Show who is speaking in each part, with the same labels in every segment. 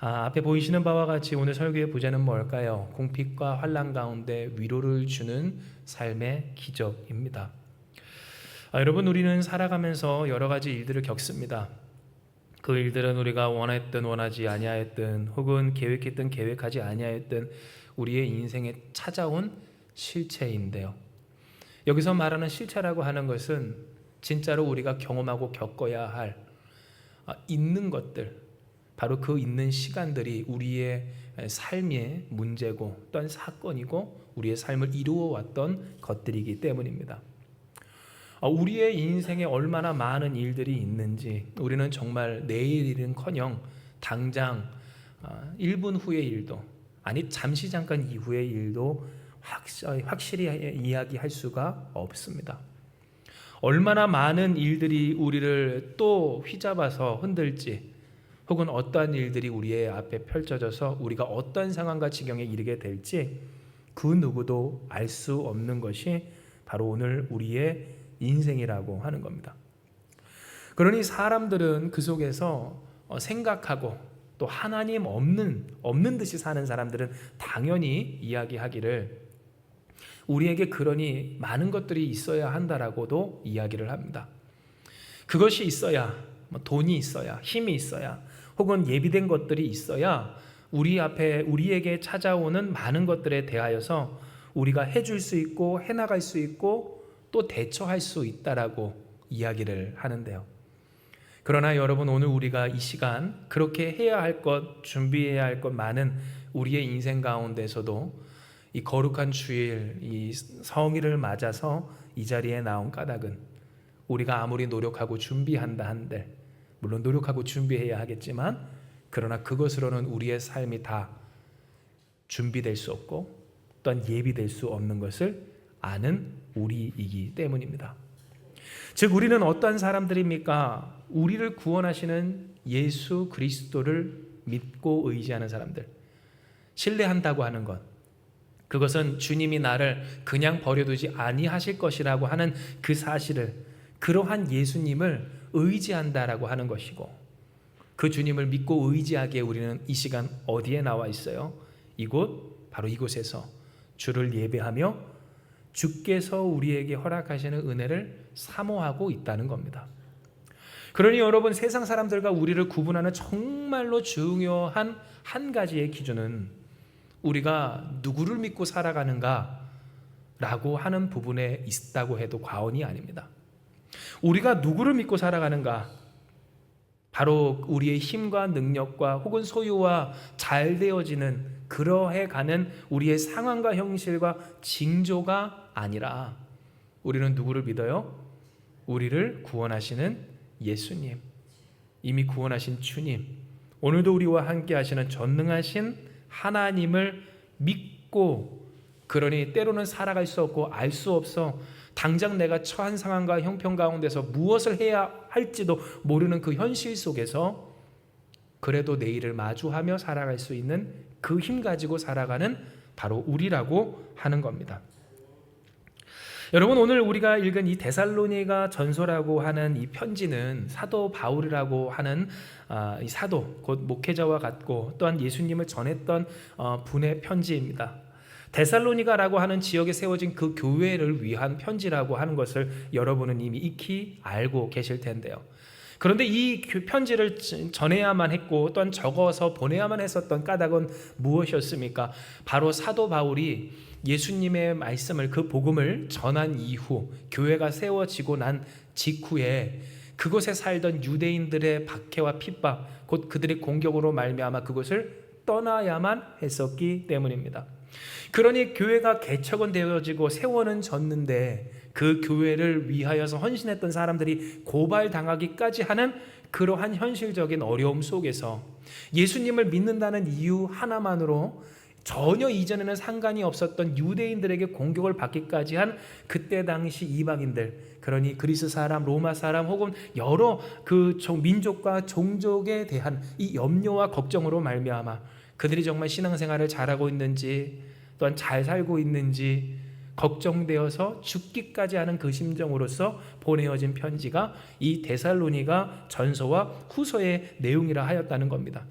Speaker 1: 앞에 보이시는 바와 같이 오늘 설교의 부제는 뭘까요? 공핍과 환난 가운데 위로를 주는 삶의 기적입니다. 여러분, 우리는 살아가면서 여러 가지 일들을 겪습니다. 그 일들은 우리가 원했든 원하지 아니하였든 혹은 계획했든 계획하지 아니하였든 우리의 인생에 찾아온 실체인데요. 여기서 말하는 실체라고 하는 것은 진짜로 우리가 경험하고 겪어야 할 있는 것들, 바로 그 있는 시간들이 우리의 삶의 문제고 또한 사건이고 우리의 삶을 이루어왔던 것들이기 때문입니다. 우리의 인생에 얼마나 많은 일들이 있는지 우리는 정말 내일 일은커녕 당장 1분 후의 일도, 아니 잠시 잠깐 이후의 일도 확실히 이야기할 수가 없습니다. 얼마나 많은 일들이 우리를 또 휘잡아서 흔들지, 혹은 어떠한 일들이 우리의 앞에 펼쳐져서 우리가 어떤 상황과 지경에 이르게 될지 그 누구도 알 수 없는 것이 바로 오늘 우리의 인생이라고 하는 겁니다. 그러니 사람들은 그 속에서 생각하고 또 하나님 없는 듯이 사는 사람들은 당연히 이야기하기를 우리에게 그러니 많은 것들이 있어야 한다라고도 이야기를 합니다. 그것이 있어야, 돈이 있어야, 힘이 있어야, 혹은 예비된 것들이 있어야 우리 앞에 우리에게 찾아오는 많은 것들에 대하여서 우리가 해줄 수 있고 해나갈 수 있고 또 대처할 수 있다라고 이야기를 하는데요. 그러나 여러분, 오늘 우리가 이 시간 그렇게 해야 할 것, 준비해야 할 것 많은 우리의 인생 가운데서도 이 거룩한 주일, 이 성일을 맞아서 이 자리에 나온 까닭은 우리가 아무리 노력하고 준비한다 한들, 물론 노력하고 준비해야 하겠지만 그러나 그것으로는 우리의 삶이 다 준비될 수 없고 또한 예비될 수 없는 것을 아는 우리이기 때문입니다. 즉 우리는 어떤 사람들입니까? 우리를 구원하시는 예수 그리스도를 믿고 의지하는 사람들, 신뢰한다고 하는 것, 그것은 주님이 나를 그냥 버려두지 아니하실 것이라고 하는 그 사실을, 그러한 예수님을 의지한다라고 하는 것이고, 그 주님을 믿고 의지하기에 우리는 이 시간 어디에 나와 있어요? 이곳, 바로 이곳에서 주를 예배하며 주께서 우리에게 허락하시는 은혜를 사모하고 있다는 겁니다. 그러니 여러분, 세상 사람들과 우리를 구분하는 정말로 중요한 한 가지의 기준은 우리가 누구를 믿고 살아가는가 라고 하는 부분에 있다고 해도 과언이 아닙니다. 우리가 누구를 믿고 살아가는가, 바로 우리의 힘과 능력과 혹은 소유와 잘 되어지는 그러해 가는 우리의 상황과 형실과 징조가 아니라 우리는 누구를 믿어요? 우리를 구원하시는 예수님, 이미 구원하신 주님, 오늘도 우리와 함께 하시는 전능하신 하나님을 믿고, 그러니 때로는 살아갈 수 없고 알 수 없어 당장 내가 처한 상황과 형편 가운데서 무엇을 해야 할지도 모르는 그 현실 속에서 그래도 내일을 마주하며 살아갈 수 있는 그 힘 가지고 살아가는 바로 우리라고 하는 겁니다. 여러분, 오늘 우리가 읽은 이 데살로니가 전서라고 하는 이 편지는 사도 바울이라고 하는 이 사도, 곧 목회자와 같고 또한 예수님을 전했던 분의 편지입니다. 데살로니가라고 하는 지역에 세워진 그 교회를 위한 편지라고 하는 것을 여러분은 이미 익히 알고 계실 텐데요. 그런데 이 편지를 전해야만 했고 또한 적어서 보내야만 했었던 까닭은 무엇이었습니까? 바로 사도 바울이 예수님의 말씀을, 그 복음을 전한 이후 교회가 세워지고 난 직후에 그곳에 살던 유대인들의 박해와 핍박, 곧 그들의 공격으로 말미암아 그것을 떠나야만 했었기 때문입니다. 그러니 교회가 개척은 되어지고 세원은 졌는데 그 교회를 위하여서 헌신했던 사람들이 고발당하기까지 하는 그러한 현실적인 어려움 속에서 예수님을 믿는다는 이유 하나만으로 전혀 이전에는 상관이 없었던 유대인들에게 공격을 받기까지 한 그때 당시 이방인들, 그러니 그리스 사람, 로마 사람 혹은 여러 그 민족과 종족에 대한 이 염려와 걱정으로 말미암아 그들이 정말 신앙생활을 잘하고 있는지 또한 잘 살고 있는지 걱정되어서 죽기까지 하는 그 심정으로서 보내어진 편지가 이 데살로니가 전서와 후서의 내용이라 하였다는 겁니다.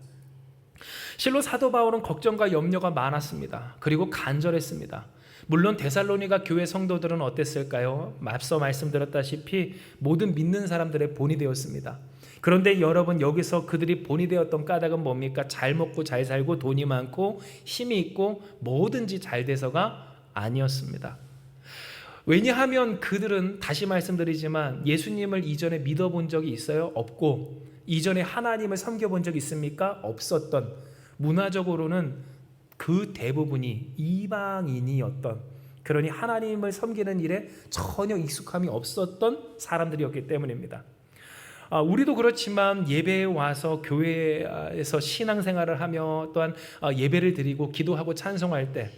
Speaker 1: 실로 사도 바울은 걱정과 염려가 많았습니다. 그리고 간절했습니다. 물론 데살로니가 교회 성도들은 어땠을까요? 앞서 말씀드렸다시피 모든 믿는 사람들의 본이 되었습니다. 그런데 여러분, 여기서 그들이 본이 되었던 까닭은 뭡니까? 잘 먹고 잘 살고 돈이 많고 힘이 있고 뭐든지 잘 돼서가 아니었습니다. 왜냐하면 그들은, 다시 말씀드리지만, 예수님을 이전에 믿어본 적이 있어요? 없고, 이전에 하나님을 섬겨본 적이 있습니까? 없었던, 문화적으로는 그 대부분이 이방인이었던, 그러니 하나님을 섬기는 일에 전혀 익숙함이 없었던 사람들이었기 때문입니다. 우리도 그렇지만 예배에 와서 교회에서 신앙생활을 하며 또한 예배를 드리고 기도하고 찬송할 때,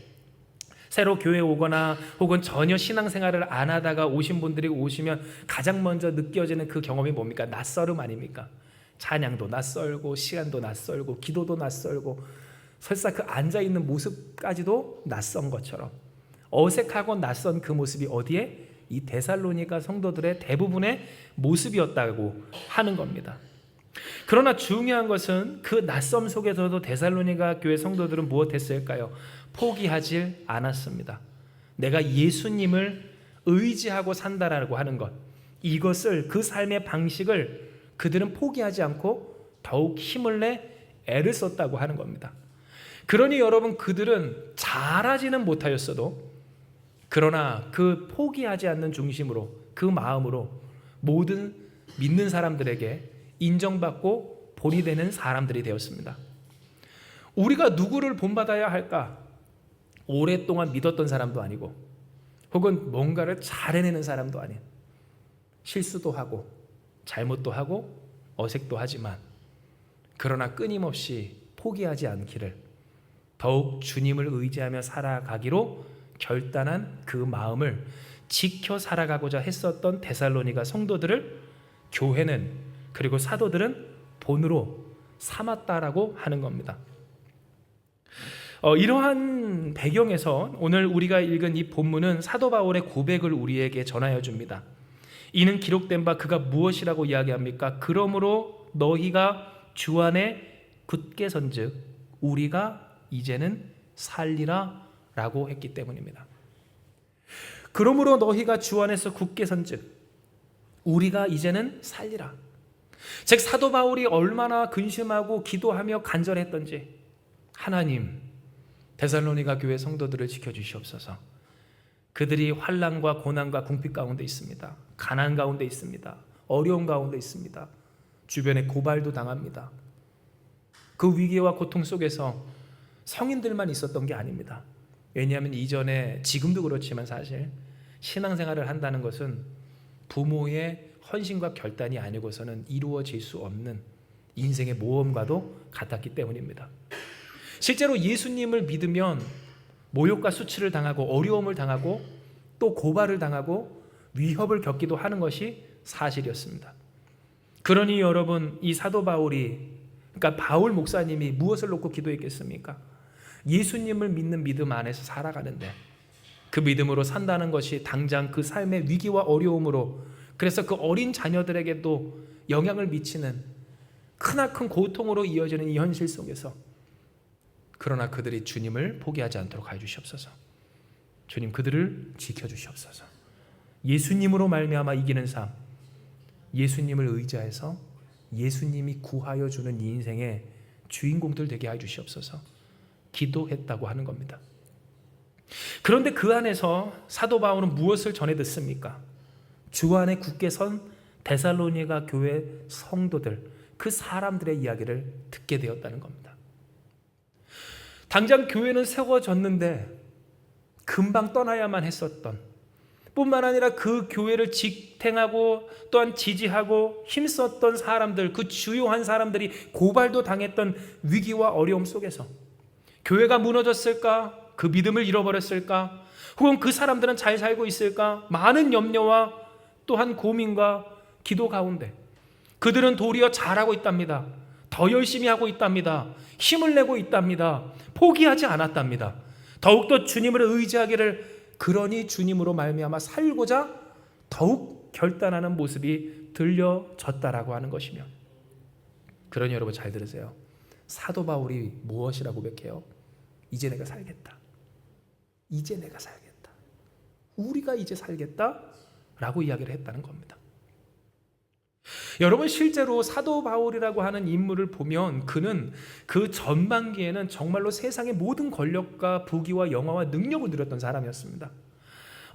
Speaker 1: 새로 교회에 오거나 혹은 전혀 신앙생활을 안 하다가 오신 분들이 오시면 가장 먼저 느껴지는 그 경험이 뭡니까? 낯설음 아닙니까? 찬양도 낯설고 시간도 낯설고 기도도 낯설고 설사 그 앉아있는 모습까지도 낯선 것처럼 어색하고 낯선 그 모습이 어디에? 이 데살로니가 성도들의 대부분의 모습이었다고 하는 겁니다. 그러나 중요한 것은 그 낯섦 속에서도 데살로니가 교회 성도들은 무엇했을까요? 포기하지 않았습니다. 내가 예수님을 의지하고 산다라고 하는 것, 이것을, 그 삶의 방식을 그들은 포기하지 않고 더욱 힘을 내 애를 썼다고 하는 겁니다. 그러니 여러분, 그들은 잘하지는 못하였어도, 그러나 그 포기하지 않는 중심으로, 그 마음으로 모든 믿는 사람들에게 인정받고 본이 되는 사람들이 되었습니다. 우리가 누구를 본받아야 할까? 오랫동안 믿었던 사람도 아니고, 혹은 뭔가를 잘 해내는 사람도 아닌, 실수도 하고 잘못도 하고 어색도 하지만, 그러나 끊임없이 포기하지 않기를, 더욱 주님을 의지하며 살아가기로 결단한 그 마음을 지켜 살아가고자 했었던 데살로니가 성도들을 교회는, 그리고 사도들은 본으로 삼았다라고 하는 겁니다. 이러한 배경에서 오늘 우리가 읽은 이 본문은 사도 바울의 고백을 우리에게 전하여 줍니다. 이는 기록된 바 그가 무엇이라고 이야기합니까? 그러므로 너희가 주 안에 굳게 선즉 우리가 이제는 살리라 라고 했기 때문입니다. 그러므로 너희가 주 안에서 굳게 선즉 우리가 이제는 살리라. 즉, 사도 바울이 얼마나 근심하고 기도하며 간절했던지, 하나님, 데살로니가 교회 성도들을 지켜주시옵소서. 그들이 환난과 고난과 궁핍 가운데 있습니다. 가난 가운데 있습니다. 어려움 가운데 있습니다. 주변에 고발도 당합니다. 그 위기와 고통 속에서 성인들만 있었던 게 아닙니다. 왜냐하면 이전에, 지금도 그렇지만 사실 신앙생활을 한다는 것은 부모의 헌신과 결단이 아니고서는 이루어질 수 없는 인생의 모험과도 같았기 때문입니다. 실제로 예수님을 믿으면 모욕과 수치를 당하고 어려움을 당하고 또 고발을 당하고 위협을 겪기도 하는 것이 사실이었습니다. 그러니 여러분, 이 사도 바울이, 그러니까 바울 목사님이 무엇을 놓고 기도했겠습니까? 예수님을 믿는 믿음 안에서 살아가는데, 그 믿음으로 산다는 것이 당장 그 삶의 위기와 어려움으로, 그래서 그 어린 자녀들에게도 영향을 미치는 크나큰 고통으로 이어지는 이 현실 속에서, 그러나 그들이 주님을 포기하지 않도록 해주시옵소서. 주님, 그들을 지켜주시옵소서. 예수님으로 말미암아 이기는 삶, 예수님을 의지해서 예수님이 구하여 주는 이 인생의 주인공들 되게 해주시옵소서. 기도했다고 하는 겁니다. 그런데 그 안에서 사도 바울은 무엇을 전해 듣습니까? 주 안에 굳게 선 데살로니가 교회 성도들, 그 사람들의 이야기를 듣게 되었다는 겁니다. 당장 교회는 세워졌는데 금방 떠나야만 했었던, 뿐만 아니라 그 교회를 지탱하고 또한 지지하고 힘썼던 사람들, 그 주요한 사람들이 고발도 당했던 위기와 어려움 속에서 교회가 무너졌을까? 그 믿음을 잃어버렸을까? 혹은 그 사람들은 잘 살고 있을까? 많은 염려와 또한 고민과 기도 가운데 그들은 도리어 잘하고 있답니다. 더 열심히 하고 있답니다. 힘을 내고 있답니다. 포기하지 않았답니다. 더욱더 주님을 의지하기를, 그러니 주님으로 말미암아 살고자 더욱 결단하는 모습이 들려졌다라고 하는 것이며, 그러니 여러분 잘 들으세요. 사도 바울이 무엇이라고 고백해요? 이제 내가 살겠다. 이제 내가 살겠다. 우리가 이제 살겠다 라고 이야기를 했다는 겁니다. 여러분, 실제로 사도 바울이라고 하는 인물을 보면 그는 그 전반기에는 정말로 세상의 모든 권력과 부귀와 영화와 능력을 누렸던 사람이었습니다.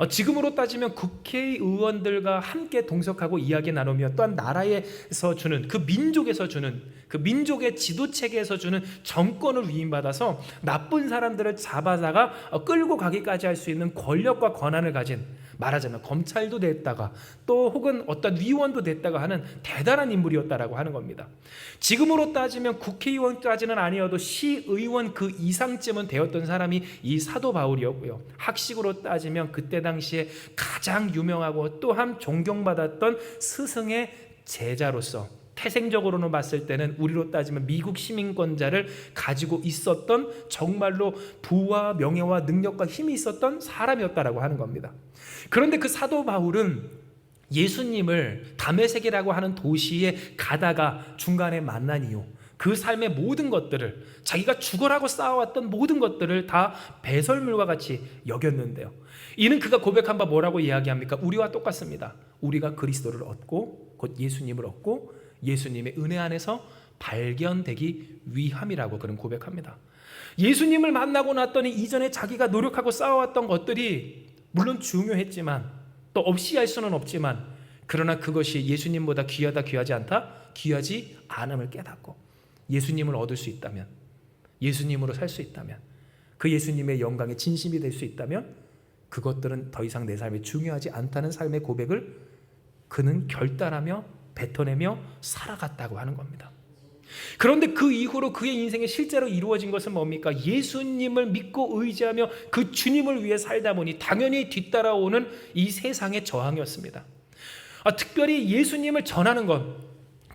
Speaker 1: 지금으로 따지면 국회의원들과 함께 동석하고 이야기 나누며 또한 나라에서 주는 그 민족에서 주는 그 민족의 지도체계에서 주는 정권을 위임받아서 나쁜 사람들을 잡아다가 끌고 가기까지 할 수 있는 권력과 권한을 가진, 말하자면 검찰도 됐다가 또 혹은 어떤 위원도 됐다가 하는 대단한 인물이었다라고 하는 겁니다. 지금으로 따지면 국회의원까지는 아니어도 시의원 그 이상쯤은 되었던 사람이 이 사도 바울이었고요. 학식으로 따지면 그때 당시에 가장 유명하고 또한 존경받았던 스승의 제자로서, 태생적으로는 봤을 때는 우리로 따지면 미국 시민권자를 가지고 있었던 정말로 부와 명예와 능력과 힘이 있었던 사람이었다라고 하는 겁니다. 그런데 그 사도 바울은 예수님을 다메섹이라고 하는 도시에 가다가 중간에 만난 이유, 그 삶의 모든 것들을, 자기가 죽으라고 쌓아왔던 모든 것들을 다 배설물과 같이 여겼는데요. 이는 그가 고백한 바 뭐라고 이야기합니까? 우리와 똑같습니다. 우리가 그리스도를 얻고 곧 예수님을 얻고 예수님의 은혜 안에서 발견되기 위함이라고 그는 고백합니다. 예수님을 만나고 났더니 이전에 자기가 노력하고 쌓아왔던 것들이 물론 중요했지만 또 없이 할 수는 없지만, 그러나 그것이 예수님보다 귀하다, 귀하지 않다, 귀하지 않음을 깨닫고 예수님을 얻을 수 있다면, 예수님으로 살 수 있다면, 그 예수님의 영광에 진심이 될 수 있다면 그것들은 더 이상 내 삶에 중요하지 않다는 삶의 고백을 그는 결단하며 뱉어내며 살아갔다고 하는 겁니다. 그런데 그 이후로 그의 인생에 실제로 이루어진 것은 뭡니까? 예수님을 믿고 의지하며 그 주님을 위해 살다 보니 당연히 뒤따라오는 이 세상의 저항이었습니다. 특별히 예수님을 전하는 것,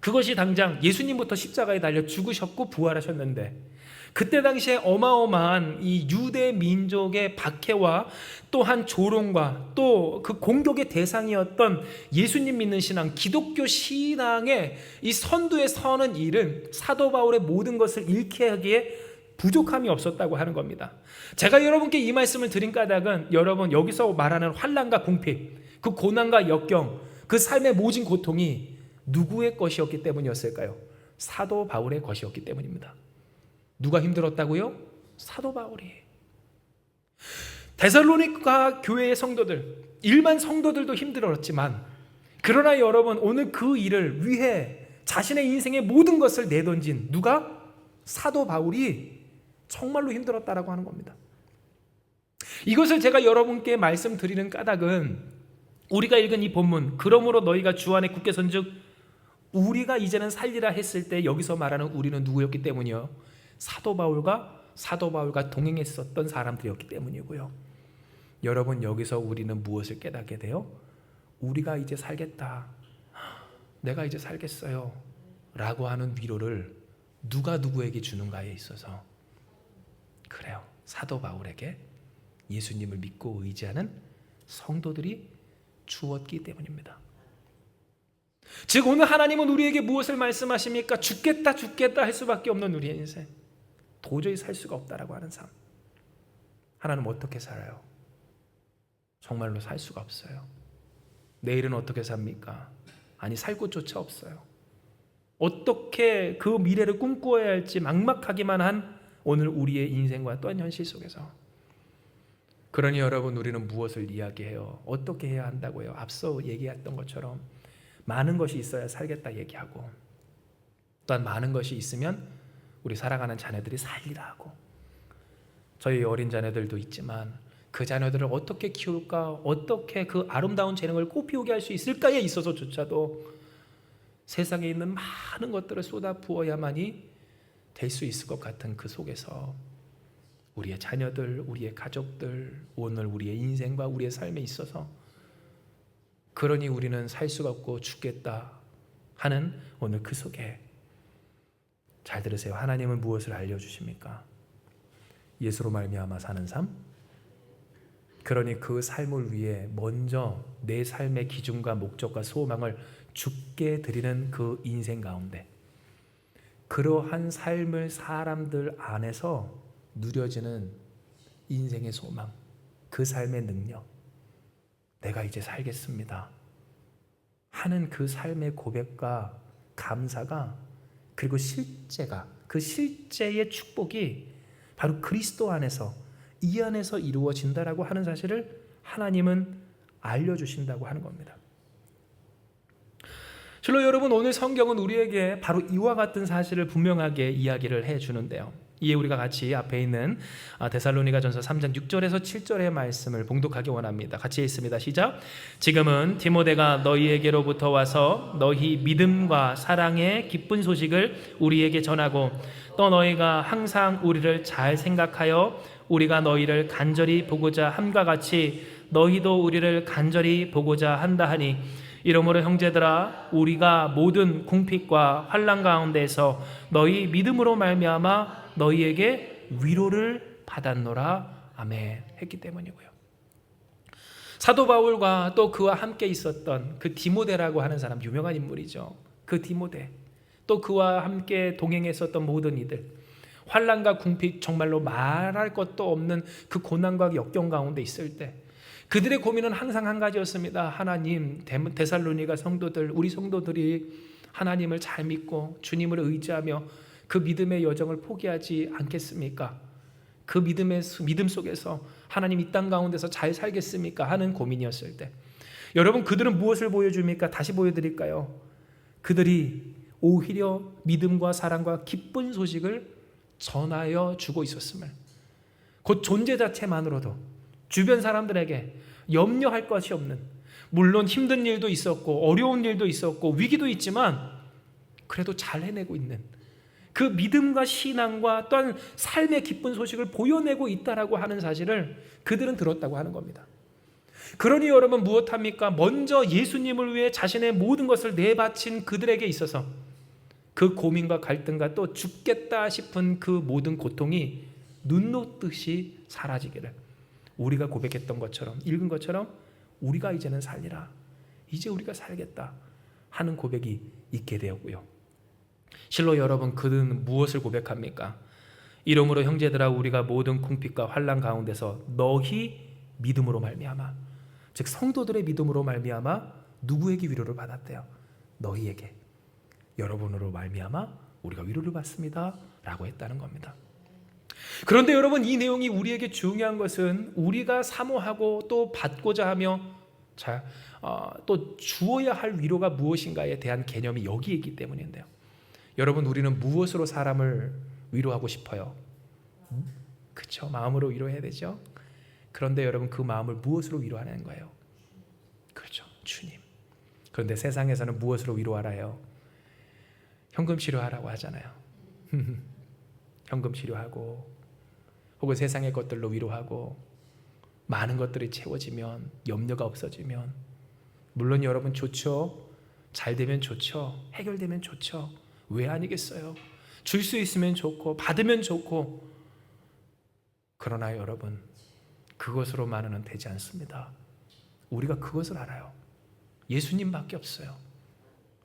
Speaker 1: 그것이 당장 예수님부터 십자가에 달려 죽으셨고 부활하셨는데, 그때 당시에 어마어마한 이 유대 민족의 박해와 또한 조롱과 또 그 공격의 대상이었던 예수님 믿는 신앙, 기독교 신앙의 이 선두에 서는 일은 사도 바울의 모든 것을 잃게 하기에 부족함이 없었다고 하는 겁니다. 제가 여러분께 이 말씀을 드린 까닭은, 여러분 여기서 말하는 환난과 궁핍, 그 고난과 역경, 그 삶의 모진 고통이 누구의 것이었기 때문이었을까요? 사도 바울의 것이었기 때문입니다. 누가 힘들었다고요? 사도 바울이. 데살로니가 교회의 성도들, 일반 성도들도 힘들었지만, 그러나 여러분 오늘 그 일을 위해 자신의 인생의 모든 것을 내던진 누가? 사도 바울이 정말로 힘들었다라고 하는 겁니다. 이것을 제가 여러분께 말씀드리는 까닭은, 우리가 읽은 이 본문, 그러므로 너희가 주 안에 굳게 선즉 우리가 이제는 살리라 했을 때 여기서 말하는 우리는 누구였기 때문이요? 사도 바울과 동행했었던 사람들이었기 때문이고요. 여러분, 여기서 우리는 무엇을 깨닫게 돼요? 우리가 이제 살겠다, 내가 이제 살겠어요 라고 하는 위로를 누가 누구에게 주는가에 있어서, 그래요, 사도 바울에게 예수님을 믿고 의지하는 성도들이 주었기 때문입니다. 즉 오늘 하나님은 우리에게 무엇을 말씀하십니까? 죽겠다 할 수밖에 없는 우리의 인생, 도저히 살 수가 없다라고 하는 삶. 하나님 어떻게 살아요? 정말로 살 수가 없어요. 내일은 어떻게 삽니까? 아니, 살 곳조차 없어요. 어떻게 그 미래를 꿈꾸어야 할지 막막하기만 한 오늘 우리의 인생과 또한 현실 속에서. 그러니 여러분, 우리는 무엇을 이야기해요? 어떻게 해야 한다고요? 앞서 얘기했던 것처럼 많은 것이 있어야 살겠다 얘기하고, 또한 많은 것이 있으면 우리 살아가는 자녀들이 살리라 하고, 저희 어린 자녀들도 있지만 그 자녀들을 어떻게 키울까, 어떻게 그 아름다운 재능을 꽃피우게 할 수 있을까에 있어서조차도 세상에 있는 많은 것들을 쏟아부어야만이 될 수 있을 것 같은 그 속에서 우리의 자녀들, 우리의 가족들, 오늘 우리의 인생과 우리의 삶에 있어서, 그러니 우리는 살 수가 없고 죽겠다 하는 오늘 그 속에, 잘 들으세요. 하나님은 무엇을 알려주십니까? 예수로 말미암아 사는 삶. 그러니 그 삶을 위해 먼저 내 삶의 기준과 목적과 소망을 주께 드리는 그 인생 가운데, 그러한 삶을 사람들 안에서 누려지는 인생의 소망, 그 삶의 능력, 내가 이제 살겠습니다 하는 그 삶의 고백과 감사가, 그리고 실제가, 그 실제의 축복이 바로 그리스도 안에서, 이 안에서 이루어진다라고 하는 사실을 하나님은 알려주신다고 하는 겁니다. 실로 여러분, 오늘 성경은 우리에게 바로 이와 같은 사실을 분명하게 이야기를 해주는데요. 이에 우리가 같이 앞에 있는 데살로니가전서 3장 6절에서 7절의 말씀을 봉독하기 원합니다. 같이 읽습니다. 시작. 지금은 디모데가 너희에게로부터 와서 너희 믿음과 사랑의 기쁜 소식을 우리에게 전하고, 또 너희가 항상 우리를 잘 생각하여 우리가 너희를 간절히 보고자 함과 같이 너희도 우리를 간절히 보고자 한다 하니, 이러므로 형제들아, 우리가 모든 궁핍과 환난 가운데서 너희 믿음으로 말미암아 너희에게 위로를 받았노라. 아멘. 했기 때문이고요. 사도 바울과 또 그와 함께 있었던 그 디모데라고 하는 사람, 유명한 인물이죠. 그 디모데, 또 그와 함께 동행했었던 모든 이들, 환난과 궁핍, 정말로 말할 것도 없는 그 고난과 역경 가운데 있을 때 그들의 고민은 항상 한 가지였습니다. 하나님, 데살로니가 성도들, 우리 성도들이 하나님을 잘 믿고 주님을 의지하며 그 믿음의 여정을 포기하지 않겠습니까? 그 믿음 속에서 하나님 이 땅 가운데서 잘 살겠습니까? 하는 고민이었을 때, 여러분, 그들은 무엇을 보여줍니까? 다시 보여드릴까요? 그들이 오히려 믿음과 사랑과 기쁜 소식을 전하여 주고 있었음을, 곧 존재 자체만으로도 주변 사람들에게 염려할 것이 없는, 물론 힘든 일도 있었고 어려운 일도 있었고 위기도 있지만 그래도 잘 해내고 있는 그 믿음과 신앙과 또한 삶의 기쁜 소식을 보여내고 있다라고 하는 사실을 그들은 들었다고 하는 겁니다. 그러니 여러분, 무엇합니까? 먼저 예수님을 위해 자신의 모든 것을 내바친 그들에게 있어서 그 고민과 갈등과 또 죽겠다 싶은 그 모든 고통이 눈 녹듯이 사라지기를, 우리가 고백했던 것처럼, 읽은 것처럼 우리가 이제는 살리라, 이제 우리가 살겠다 하는 고백이 있게 되었고요. 실로 여러분, 그는 무엇을 고백합니까? 이러므로 형제들아, 우리가 모든 궁핍과 환난 가운데서 너희 믿음으로 말미암아, 즉 성도들의 믿음으로 말미암아 누구에게 위로를 받았대요? 너희에게, 여러분으로 말미암아 우리가 위로를 받습니다 라고 했다는 겁니다. 그런데 여러분, 이 내용이 우리에게 중요한 것은 우리가 사모하고 또 받고자 하며 또 주어야 할 위로가 무엇인가에 대한 개념이 여기에 있기 때문인데요. 여러분, 우리는 무엇으로 사람을 위로하고 싶어요? 그렇죠, 마음으로 위로해야 되죠. 그런데 여러분, 그 마음을 무엇으로 위로하는 거예요? 그렇죠, 주님. 그런데 세상에서는 무엇으로 위로하라요? 현금 치료하라고 하잖아요. 현금 치료하고, 혹은 세상의 것들로 위로하고, 많은 것들이 채워지면, 염려가 없어지면, 물론 여러분 좋죠. 잘 되면 좋죠. 해결되면 좋죠. 왜 아니겠어요? 줄 수 있으면 좋고 받으면 좋고. 그러나 여러분, 그것으로만은 되지 않습니다. 우리가 그것을 알아요. 예수님밖에 없어요.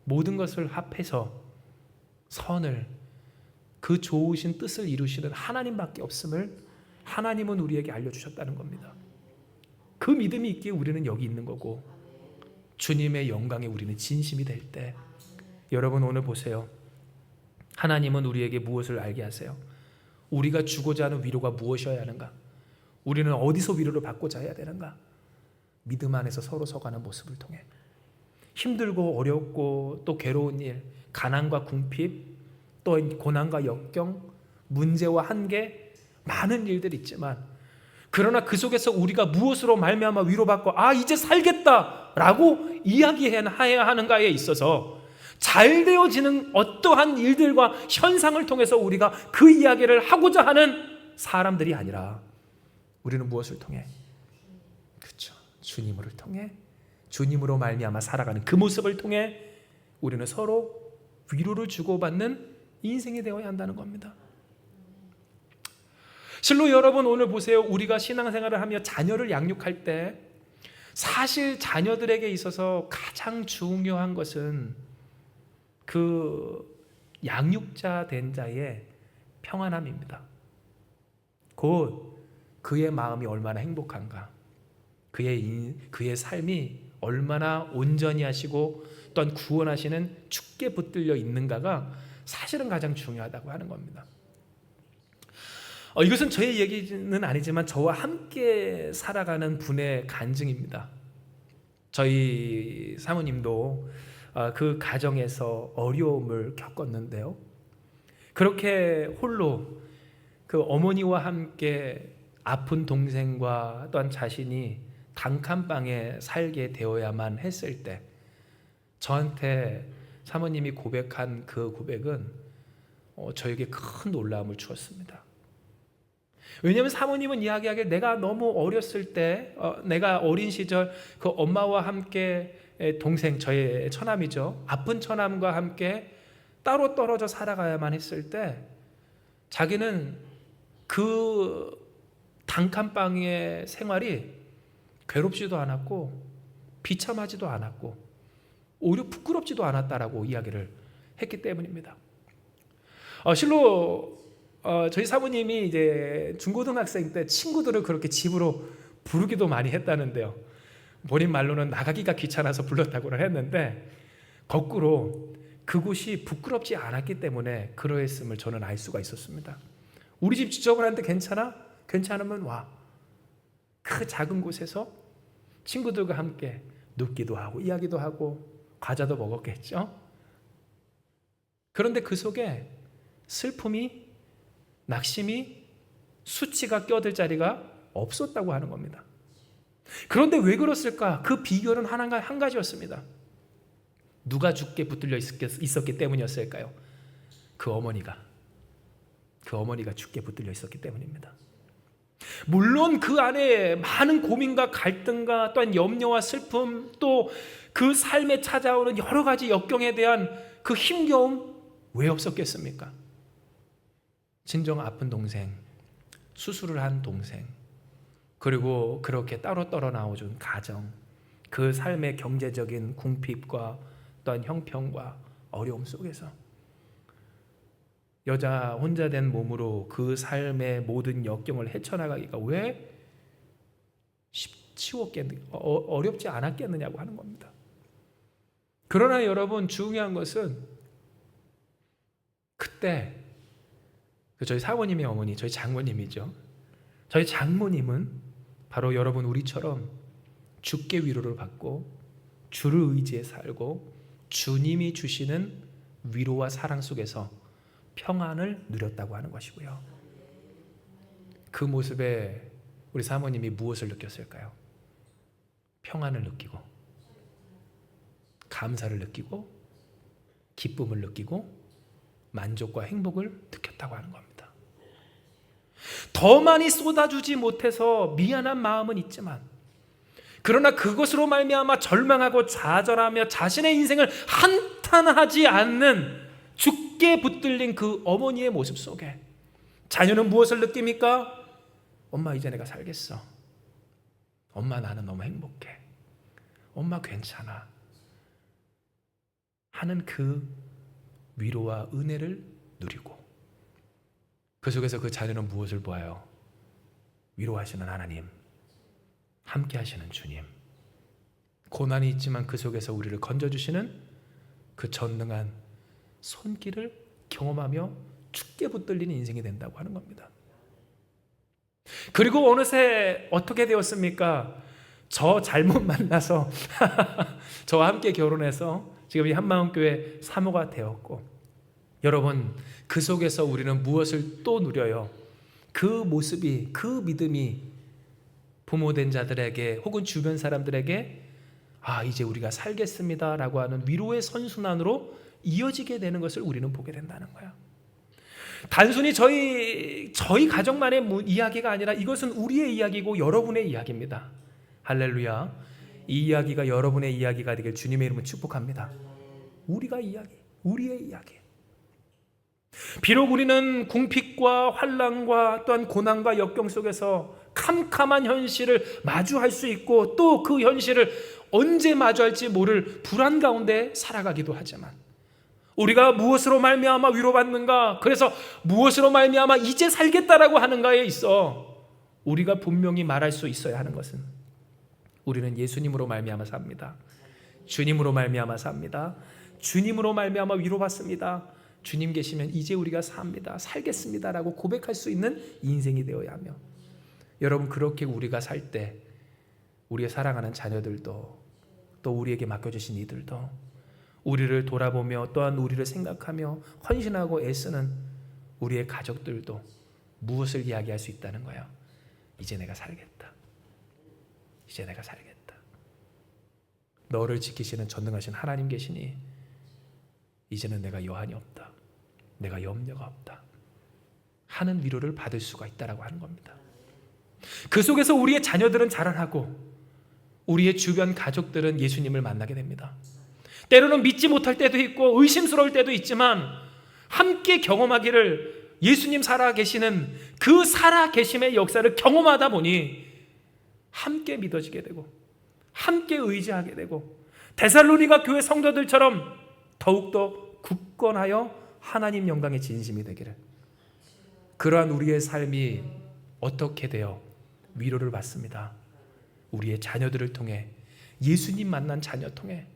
Speaker 1: 모든 것을 합해서 선을, 그 좋으신 뜻을 이루시는 하나님밖에 없음을 하나님은 우리에게 알려주셨다는 겁니다. 그 믿음이 있기에 우리는 여기 있는 거고, 주님의 영광에 우리는 진심이 될 때, 여러분 오늘 보세요. 하나님은 우리에게 무엇을 알게 하세요? 우리가 주고자 하는 위로가 무엇이어야 하는가? 우리는 어디서 위로를 받고자 해야 되는가? 믿음 안에서 서로 서가는 모습을 통해. 힘들고 어렵고 또 괴로운 일, 가난과 궁핍, 또 고난과 역경, 문제와 한계, 많은 일들이 있지만, 그러나 그 속에서 우리가 무엇으로 말미암아 위로받고 이제 살겠다라고 이야기해야 하는가에 있어서, 잘 되어지는 어떠한 일들과 현상을 통해서 우리가 그 이야기를 하고자 하는 사람들이 아니라, 우리는 무엇을 통해? 그렇죠, 주님을 통해, 주님으로 말미암아 살아가는 그 모습을 통해 우리는 서로 위로를 주고받는 인생이 되어야 한다는 겁니다. 실로 여러분, 오늘 보세요. 우리가 신앙생활을 하며 자녀를 양육할 때 사실 자녀들에게 있어서 가장 중요한 것은 그 양육자 된 자의 평안함입니다. 곧 그의 마음이 얼마나 행복한가, 그의 삶이 얼마나 온전히 하시고 또한 구원하시는 주께 붙들려 있는가가 사실은 가장 중요하다고 하는 겁니다. 이것은 저의 얘기는 아니지만 저와 함께 살아가는 분의 간증입니다. 저희 사모님도 그 가정에서 어려움을 겪었는데요. 그렇게 홀로 그 어머니와 함께 아픈 동생과 또한 자신이 단칸방에 살게 되어야만 했을 때 저한테 사모님이 고백한 그 고백은 저에게 큰 놀라움을 주었습니다. 왜냐하면 사모님은 이야기하기를 내가 너무 어렸을 때 내가 어린 시절 그 엄마와 함께 동생, 저의 처남이죠, 아픈 처남과 함께 따로 떨어져 살아가야만 했을 때 자기는 그 단칸방의 생활이 괴롭지도 않았고 비참하지도 않았고 오히려 부끄럽지도 않았다라고 이야기를 했기 때문입니다. 실로 저희 사모님이 이제 중고등학생 때 친구들을 그렇게 집으로 부르기도 많이 했다는데요. 본인 말로는 나가기가 귀찮아서 불렀다고는 했는데 거꾸로 그곳이 부끄럽지 않았기 때문에 그러했음을 저는 알 수가 있었습니다. 우리 집 지저분한데 괜찮아? 괜찮으면 와. 그 작은 곳에서 친구들과 함께 눕기도 하고 이야기도 하고 과자도 먹었겠죠. 그런데 그 속에 슬픔이, 낙심이, 수치가 껴들 자리가 없었다고 하는 겁니다. 그런데 왜 그랬을까? 그 비결은 한 가지였습니다. 누가 주께 붙들려 있었기 때문이었을까요? 그 어머니가 주께 붙들려 있었기 때문입니다. 물론 그 안에 많은 고민과 갈등과 또한 염려와 슬픔, 또 그 삶에 찾아오는 여러 가지 역경에 대한 그 힘겨움 왜 없었겠습니까? 진정 아픈 동생, 수술을 한 동생, 그리고 그렇게 따로 떨어 나와준 가정, 그 삶의 경제적인 궁핍과 또한 형편과 어려움 속에서 여자 혼자 된 몸으로 그 삶의 모든 역경을 헤쳐나가기가 왜 어렵지 않았겠느냐고 하는 겁니다. 그러나 여러분, 중요한 것은 그때 저희 사모님의 어머니, 저희 장모님이죠. 저희 장모님은 바로 여러분 우리처럼 주께 위로를 받고 주를 의지해 살고 주님이 주시는 위로와 사랑 속에서 평안을 누렸다고 하는 것이고요. 그 모습에 우리 사모님이 무엇을 느꼈을까요? 평안을 느끼고 감사를 느끼고 기쁨을 느끼고 만족과 행복을 느꼈다고 하는 겁니다. 더 많이 쏟아주지 못해서 미안한 마음은 있지만, 그러나 그것으로 말미암아 절망하고 좌절하며 자신의 인생을 한탄하지 않는 주께 붙들린 그 어머니의 모습 속에 자녀는 무엇을 느낍니까? 엄마 이제 내가 살겠어. 엄마 나는 너무 행복해. 엄마 괜찮아. 하는 그 위로와 은혜를 누리고, 그 속에서 그 자녀는 무엇을 보아요? 위로하시는 하나님, 함께 하시는 주님, 고난이 있지만 그 속에서 우리를 건져주시는 그 전능한 손길을 경험하며 주께 붙들리는 인생이 된다고 하는 겁니다. 그리고 어느새 어떻게 되었습니까? 저 잘못 만나서 저와 함께 결혼해서 지금 이 한마음교회 사모가 되었고, 여러분 그 속에서 우리는 무엇을 또 누려요? 그 모습이, 그 믿음이 부모된 자들에게 혹은 주변 사람들에게 이제 우리가 살겠습니다 라고 하는 위로의 선순환으로 이어지게 되는 것을 우리는 보게 된다는 거야. 단순히 저희 가정만의 이야기가 아니라 이것은 우리의 이야기고 여러분의 이야기입니다. 할렐루야. 이 이야기가 여러분의 이야기가 되길 주님의 이름으로 축복합니다. 우리의 이야기. 비록 우리는 궁핍과 환난과 또한 고난과 역경 속에서 캄캄한 현실을 마주할 수 있고, 또 그 현실을 언제 마주할지 모를 불안 가운데 살아가기도 하지만, 우리가 무엇으로 말미암아 위로받는가? 그래서 무엇으로 말미암아 이제 살겠다라고 하는가에 있어 우리가 분명히 말할 수 있어야 하는 것은 우리는 예수님으로 말미암아 삽니다. 주님으로 말미암아 삽니다. 주님으로 말미암아 위로받습니다. 주님 계시면 이제 우리가 삽니다. 살겠습니다라고 고백할 수 있는 인생이 되어야 하며, 여러분 그렇게 우리가 살 때 우리의 사랑하는 자녀들도 또 우리에게 맡겨주신 이들도 우리를 돌아보며 또한 우리를 생각하며 헌신하고 애쓰는 우리의 가족들도 무엇을 이야기할 수 있다는 거예요. 이제 내가 살겠다. 이제 내가 살겠다. 너를 지키시는 전능하신 하나님 계시니 이제는 내가 여한이 없다. 내가 염려가 없다. 하는 위로를 받을 수가 있다라고 하는 겁니다. 그 속에서 우리의 자녀들은 자라나고 우리의 주변 가족들은 예수님을 만나게 됩니다. 때로는 믿지 못할 때도 있고 의심스러울 때도 있지만 함께 경험하기를, 예수님 살아계시는 그 살아계심의 역사를 경험하다 보니 함께 믿어지게 되고 함께 의지하게 되고 데살로니가 교회 성도들처럼 더욱더 굳건하여 하나님 영광의 진심이 되기를, 그러한 우리의 삶이 어떻게 되어 위로를 받습니다. 우리의 자녀들을 통해, 예수님 만난 자녀 통해,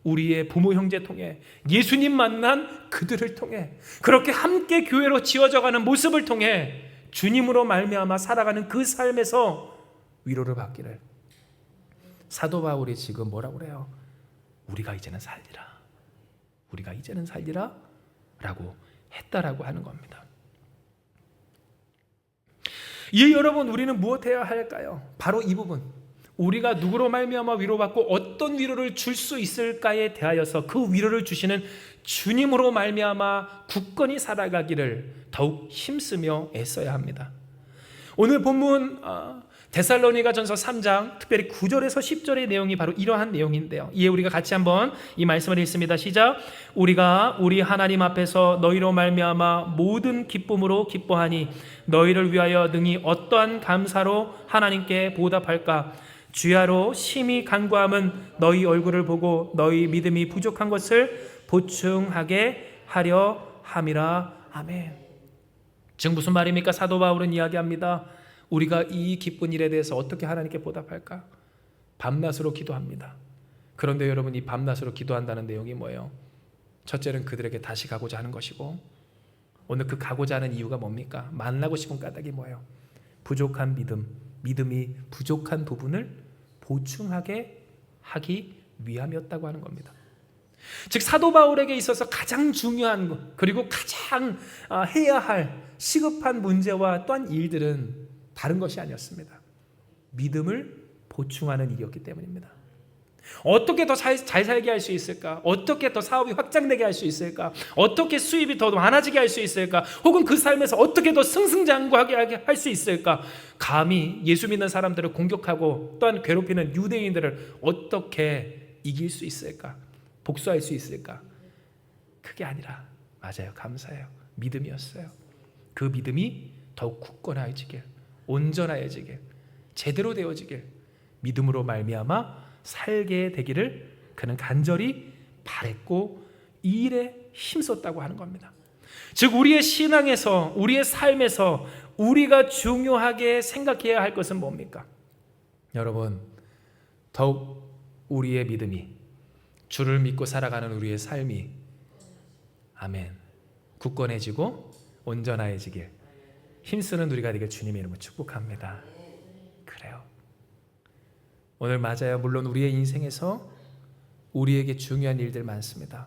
Speaker 1: 우리의 부모 형제 통해, 예수님 만난 그들을 통해, 그렇게 함께 교회로 지어져가는 모습을 통해 주님으로 말미암아 살아가는 그 삶에서 위로를 받기를. 사도 바울이 지금 뭐라고 그래요? 우리가 이제는 살리라, 우리가 이제는 살리라 라고 했다라고 하는 겁니다. 이 여러분, 우리는 무엇 해야 할까요? 바로 이 부분, 우리가 누구로 말미암아 위로받고 어떤 위로를 줄 수 있을까에 대하여서 그 위로를 주시는 주님으로 말미암아 굳건히 살아가기를 더욱 힘쓰며 애써야 합니다. 오늘 본문 데살로니가전서 3장 특별히 9절에서 10절의 내용이 바로 이러한 내용인데요. 이에 우리가 같이 한번 이 말씀을 읽습니다. 시작. 우리가 우리 하나님 앞에서 너희로 말미암아 모든 기쁨으로 기뻐하니 너희를 위하여 능히 어떠한 감사로 하나님께 보답할까? 주야로 심히 간구함은 너희 얼굴을 보고 너희 믿음이 부족한 것을 보충하게 하려 함이라. 아멘. 지금 무슨 말입니까? 사도 바울은 이야기합니다. 우리가 이 기쁜 일에 대해서 어떻게 하나님께 보답할까? 밤낮으로 기도합니다. 그런데 여러분, 이 밤낮으로 기도한다는 내용이 뭐예요? 첫째는 그들에게 다시 가고자 하는 것이고, 오늘 그 가고자 하는 이유가 뭡니까? 만나고 싶은 까닭이 뭐예요? 부족한 믿음이 부족한 부분을 보충하게 하기 위함이었다고 하는 겁니다. 즉 사도 바울에게 있어서 가장 중요한 것, 그리고 가장 해야 할 시급한 문제와 또한 일들은 다른 것이 아니었습니다. 믿음을 보충하는 일이었기 때문입니다. 어떻게 더 잘 살게 할 수 있을까? 어떻게 더 사업이 확장되게 할 수 있을까? 어떻게 수입이 더 많아지게 할 수 있을까? 혹은 그 삶에서 어떻게 더 승승장구하게 할 수 있을까? 감히 예수 믿는 사람들을 공격하고 또한 괴롭히는 유대인들을 어떻게 이길 수 있을까? 복수할 수 있을까? 그게 아니라, 맞아요, 감사해요, 믿음이었어요. 그 믿음이 더욱 굳건해지길, 온전해지길, 제대로 되어지길, 믿음으로 말미암아 살게 되기를 그는 간절히 바랬고 이 일에 힘썼다고 하는 겁니다. 즉 우리의 신앙에서, 우리의 삶에서 우리가 중요하게 생각해야 할 것은 뭡니까? 여러분, 더욱 우리의 믿음이, 주를 믿고 살아가는 우리의 삶이, 아멘, 굳건해지고 온전해지길 힘쓰는 우리가 되길 주님의 이름으로 축복합니다. 그래요. 오늘 맞아요. 물론 우리의 인생에서 우리에게 중요한 일들 많습니다.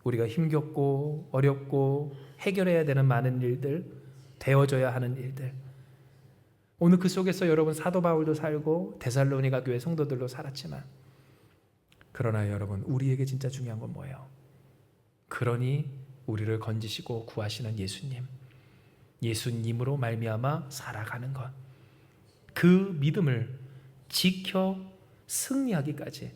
Speaker 1: 우리가 힘겹고 어렵고 해결해야 되는 많은 일들, 되어져야 하는 일들. 오늘 그 속에서 여러분 사도 바울도 살고 데살로니가 교회 성도들도 살았지만, 그러나 여러분 우리에게 진짜 중요한 건 뭐예요? 그러니 우리를 건지시고 구하시는 예수님, 예수님으로 말미암아 살아가는 것, 그 믿음을 지켜 승리하기까지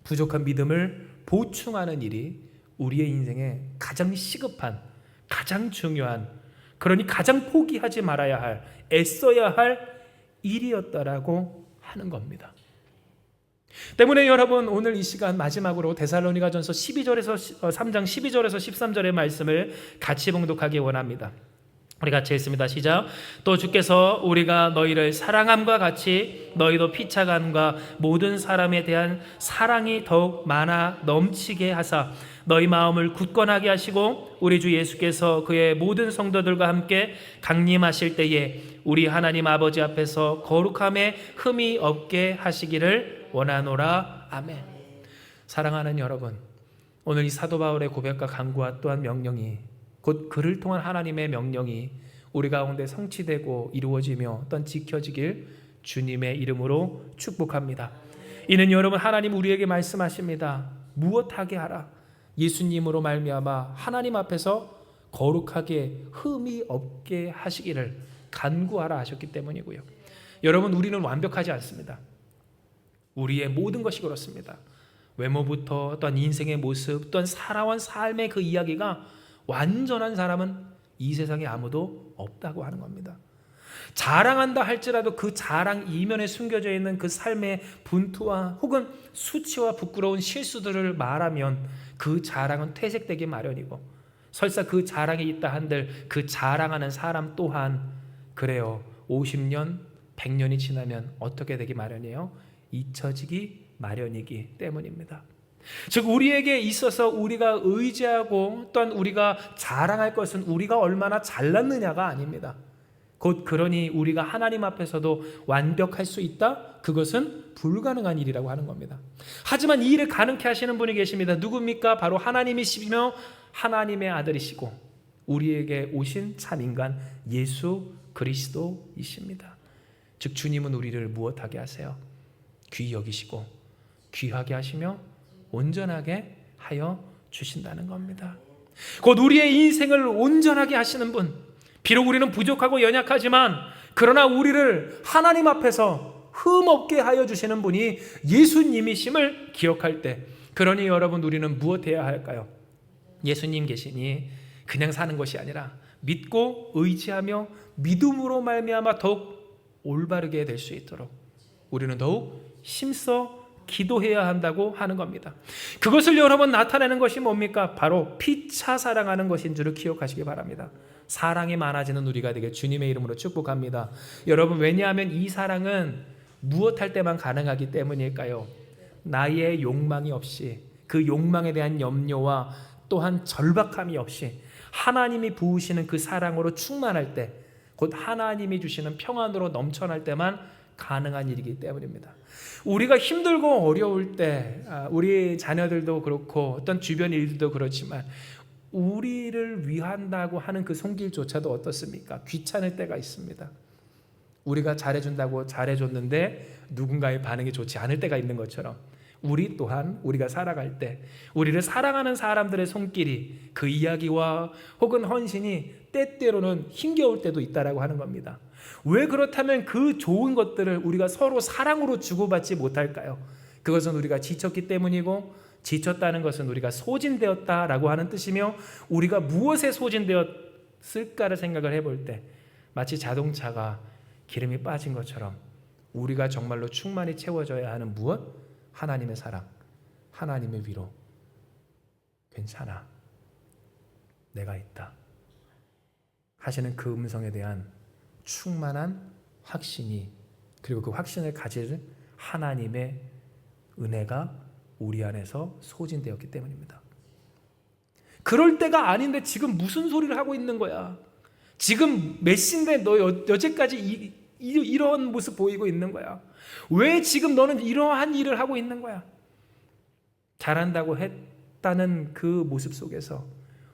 Speaker 1: 부족한 믿음을 보충하는 일이 우리의 인생에 가장 시급한, 가장 중요한, 그러니 가장 포기하지 말아야 할, 애써야 할 일이었다라고 하는 겁니다. 때문에 여러분, 오늘 이 시간 마지막으로 데살로니가전서 3장 12절에서 13절의 말씀을 같이 봉독하기 원합니다. 우리 같이 읽습니다. 시작. 또 주께서 우리가 너희를 사랑함과 같이 너희도 피차감과 모든 사람에 대한 사랑이 더욱 많아 넘치게 하사 너희 마음을 굳건하게 하시고 우리 주 예수께서 그의 모든 성도들과 함께 강림하실 때에 우리 하나님 아버지 앞에서 거룩함에 흠이 없게 하시기를 원하노라. 아멘. 사랑하는 여러분, 오늘 이 사도 바울의 고백과 간구와 또한 명령이, 곧 그를 통한 하나님의 명령이 우리 가운데 성취되고 이루어지며 또한 지켜지길 주님의 이름으로 축복합니다. 이는 여러분, 하나님 우리에게 말씀하십니다. 무엇하게 하라. 예수님으로 말미암아 하나님 앞에서 거룩하게 흠이 없게 하시기를 간구하라 하셨기 때문이고요. 여러분, 우리는 완벽하지 않습니다. 우리의 모든 것이 그렇습니다. 외모부터 또한 인생의 모습, 또한 살아온 삶의 그 이야기가 완전한 사람은 이 세상에 아무도 없다고 하는 겁니다. 자랑한다 할지라도 그 자랑 이면에 숨겨져 있는 그 삶의 분투와 혹은 수치와 부끄러운 실수들을 말하면 그 자랑은 퇴색되기 마련이고, 설사 그 자랑이 있다 한들 그 자랑하는 사람 또한 그래요, 50년, 100년이 지나면 어떻게 되기 마련이에요? 잊혀지기 마련이기 때문입니다. 즉, 우리에게 있어서 우리가 의지하고 또한 우리가 자랑할 것은 우리가 얼마나 잘났느냐가 아닙니다. 곧 그러니 우리가 하나님 앞에서도 완벽할 수 있다? 그것은 불가능한 일이라고 하는 겁니다. 하지만 이 일을 가능케 하시는 분이 계십니다. 누굽니까? 바로 하나님이시며 하나님의 아들이시고 우리에게 오신 참 인간 예수 그리스도이십니다. 즉, 주님은 우리를 무엇하게 하세요? 귀히 여기시고 귀하게 하시며 온전하게 하여 주신다는 겁니다. 곧 우리의 인생을 온전하게 하시는 분, 비록 우리는 부족하고 연약하지만 그러나 우리를 하나님 앞에서 흠없게 하여 주시는 분이 예수님이심을 기억할 때, 그러니 여러분, 우리는 무엇해야 할까요? 예수님 계시니 그냥 사는 것이 아니라 믿고 의지하며 믿음으로 말미암아 더욱 올바르게 될 수 있도록 우리는 더욱 힘써 기도해야 한다고 하는 겁니다. 그것을 여러분 나타내는 것이 뭡니까? 바로 피차 사랑하는 것인 줄을 기억하시기 바랍니다. 사랑이 많아지는 우리가 되게 주님의 이름으로 축복합니다. 여러분, 왜냐하면 이 사랑은 무엇할 때만 가능하기 때문일까요? 나의 욕망이 없이, 그 욕망에 대한 염려와 또한 절박함이 없이 하나님이 부으시는 그 사랑으로 충만할 때, 곧 하나님이 주시는 평안으로 넘쳐날 때만 가능한 일이기 때문입니다. 우리가 힘들고 어려울 때, 우리 자녀들도 그렇고 어떤 주변 일들도 그렇지만 우리를 위한다고 하는 그 손길조차도 어떻습니까? 귀찮을 때가 있습니다. 우리가 잘해준다고 잘해줬는데 누군가의 반응이 좋지 않을 때가 있는 것처럼, 우리 또한 우리가 살아갈 때 우리를 사랑하는 사람들의 손길이, 그 이야기와 혹은 헌신이 때때로는 힘겨울 때도 있다라고 하는 겁니다. 왜 그렇다면 그 좋은 것들을 우리가 서로 사랑으로 주고받지 못할까요? 그것은 우리가 지쳤기 때문이고, 지쳤다는 것은 우리가 소진되었다라고 하는 뜻이며, 우리가 무엇에 소진되었을까를 생각을 해볼 때 마치 자동차가 기름이 빠진 것처럼 우리가 정말로 충만히 채워져야 하는 무엇? 하나님의 사랑, 하나님의 위로. 괜찮아, 내가 있다 하시는 그 음성에 대한 충만한 확신이, 그리고 그 확신을 가질 하나님의 은혜가 우리 안에서 소진되었기 때문입니다. 그럴 때가 아닌데 지금 무슨 소리를 하고 있는 거야? 지금 몇 시인데 너 여태까지 이런 모습 보이고 있는 거야? 왜 지금 너는 이러한 일을 하고 있는 거야? 잘한다고 했다는 그 모습 속에서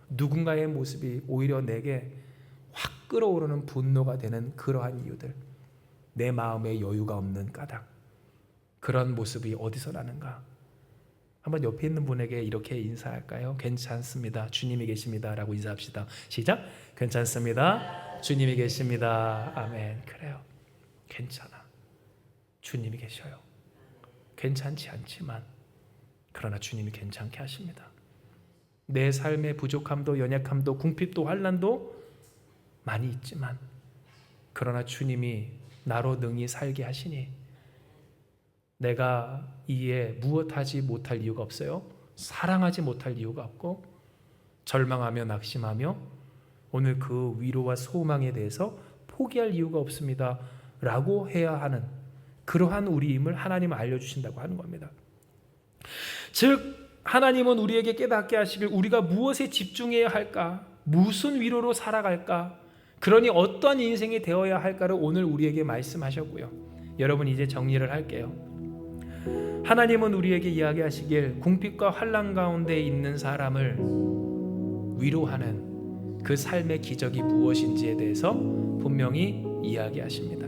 Speaker 1: 누군가의 모습이 오히려 내게 확 끓어오르는 분노가 되는 그러한 이유들, 내 마음에 여유가 없는 까닭, 그런 모습이 어디서 나는가? 한번 옆에 있는 분에게 이렇게 인사할까요? 괜찮습니다, 주님이 계십니다 라고 인사합시다. 시작. 괜찮습니다, 주님이 계십니다. 아멘. 그래요, 괜찮아, 주님이 계셔요. 괜찮지 않지만 그러나 주님이 괜찮게 하십니다. 내 삶의 부족함도 연약함도 궁핍도 환난도 많이 있지만 그러나 주님이 나로 능히 살게 하시니 내가 이에 무엇하지 못할 이유가 없어요. 사랑하지 못할 이유가 없고 절망하며 낙심하며 오늘 그 위로와 소망에 대해서 포기할 이유가 없습니다 라고 해야 하는 그러한 우리임을 하나님은 알려주신다고 하는 겁니다. 즉 하나님은 우리에게 깨닫게 하시길 우리가 무엇에 집중해야 할까, 무슨 위로로 살아갈까, 그러니 어떠한 인생이 되어야 할까를 오늘 우리에게 말씀하셨고요. 여러분 이제 정리를 할게요. 하나님은 우리에게 이야기하시길 궁핍과 환난 가운데 있는 사람을 위로하는 그 삶의 기적이 무엇인지에 대해서 분명히 이야기하십니다.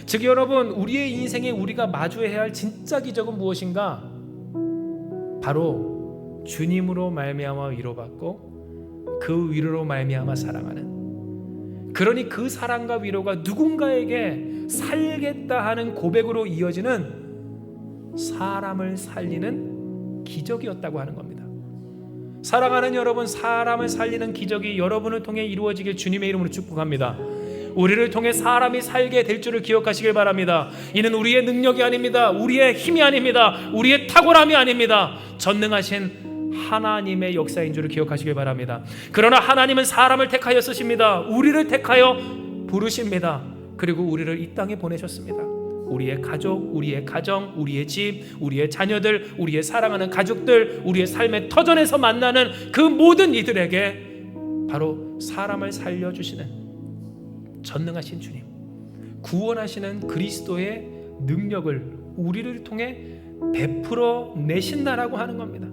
Speaker 1: 즉 여러분, 우리의 인생에 우리가 마주해야 할 진짜 기적은 무엇인가? 바로 주님으로 말미암아 위로받고 그 위로로 말미암아 사랑하는, 그러니 그 사랑과 위로가 누군가에게 살겠다 하는 고백으로 이어지는 사람을 살리는 기적이었다고 하는 겁니다. 사랑하는 여러분, 사람을 살리는 기적이 여러분을 통해 이루어지길 주님의 이름으로 축복합니다. 우리를 통해 사람이 살게 될 줄을 기억하시길 바랍니다. 이는 우리의 능력이 아닙니다. 우리의 힘이 아닙니다. 우리의 탁월함이 아닙니다. 전능하신 하나님의 역사인 줄을 기억하시길 바랍니다. 그러나 하나님은 사람을 택하여 쓰십니다. 우리를 택하여 부르십니다. 그리고 우리를 이 땅에 보내셨습니다. 우리의 가족, 우리의 가정, 우리의 집, 우리의 자녀들, 우리의 사랑하는 가족들, 우리의 삶의 터전에서 만나는 그 모든 이들에게 바로 사람을 살려주시는 전능하신 주님, 구원하시는 그리스도의 능력을 우리를 통해 베풀어 내신다라고 하는 겁니다.